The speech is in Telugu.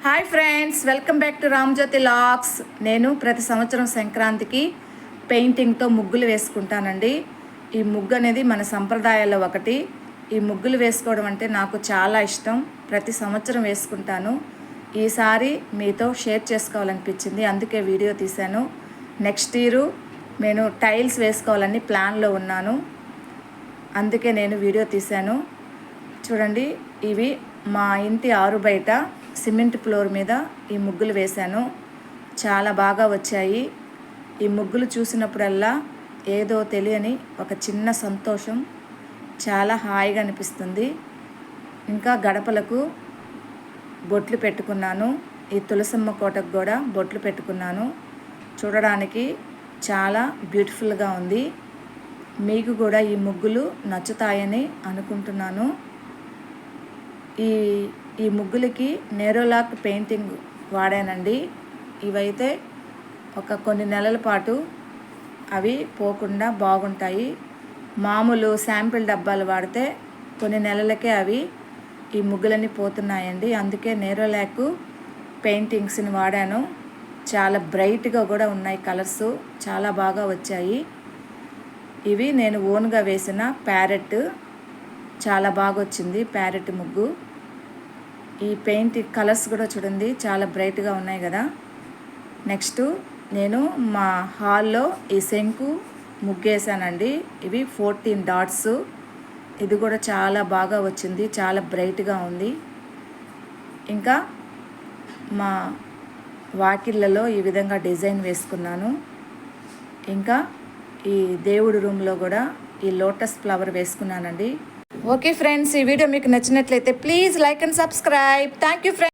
Hi friends, welcome back to Ramjyothi lakhs. నేను ప్రతి సంవత్సరం సంక్రాంతికి పెయింటింగ్తో ముగ్గులు వేసుకుంటానండి. ఈ ముగ్గు అనేది మన సంప్రదాయాల్లో ఒకటి. ఈ ముగ్గులు వేసుకోవడం అంటే నాకు చాలా ఇష్టం. ప్రతి సంవత్సరం వేసుకుంటాను. ఈసారి మీతో షేర్ చేసుకోవాలనిపించింది, అందుకే వీడియో తీశాను. నెక్స్ట్ ఇయర్ నేను టైల్స్ వేసుకోవాలని ప్లాన్లో ఉన్నాను, అందుకే నేను వీడియో తీశాను. చూడండి, ఇవి మా ఇంటి ఆరు బయట సిమెంట్ ఫ్లోర్ మీద ఈ ముగ్గులు వేశాను. చాలా బాగా వచ్చాయి. ఈ ముగ్గులు చూసినప్పుడల్లా ఏదో తెలియని ఒక చిన్న సంతోషం, చాలా హాయిగా అనిపిస్తుంది. ఇంకా గడపలకు బొట్లు పెట్టుకున్నాను. ఈ తులసమ్మ కోటకు కూడా బొట్లు పెట్టుకున్నాను. చూడడానికి చాలా బ్యూటిఫుల్గా ఉంది. మీకు కూడా ఈ ముగ్గులు నచ్చుతాయని అనుకుంటున్నాను. ఈ ముగ్గులకి నేరోలాక్ పెయింటింగ్ వాడానండి. ఇవైతే కొన్ని నెలల పాటు అవి పోకుండా బాగుంటాయి. మామూలు శాంపిల్ డబ్బాలు వాడితే కొన్ని నెలలకే అవి ఈ ముగ్గులన్నీ పోతున్నాయండి. అందుకే నేరోలాక్ పెయింటింగ్స్ని వాడాను. చాలా బ్రైట్గా కూడా ఉన్నాయి, కలర్స్ చాలా బాగా వచ్చాయి. ఇవి నేను ఓన్గా వేసిన ప్యారెట్, చాలా బాగా వచ్చింది ప్యారెట్ ముగ్గు. ఈ పెయింట్ కలర్స్ కూడా చూడండి, చాలా బ్రైట్గా ఉన్నాయి కదా. నెక్స్ట్ నేను మా హాల్లో ఈ శంకు ముగ్గేసానండి. ఇవి 14 డాట్స్. ఇది కూడా చాలా బాగా వచ్చింది, చాలా బ్రైట్గా ఉంది. ఇంకా మా వాకిళ్ళలో ఈ విధంగా డిజైన్ వేసుకున్నాను. ఇంకా ఈ దేవుడి రూమ్లో కూడా ఈ లోటస్ ఫ్లవర్ వేసుకున్నానండి. ఓకే ఫ్రెండ్స్, ఈ వీడియో మీకు నచ్చినట్లయితే please like and subscribe. Thank you friends.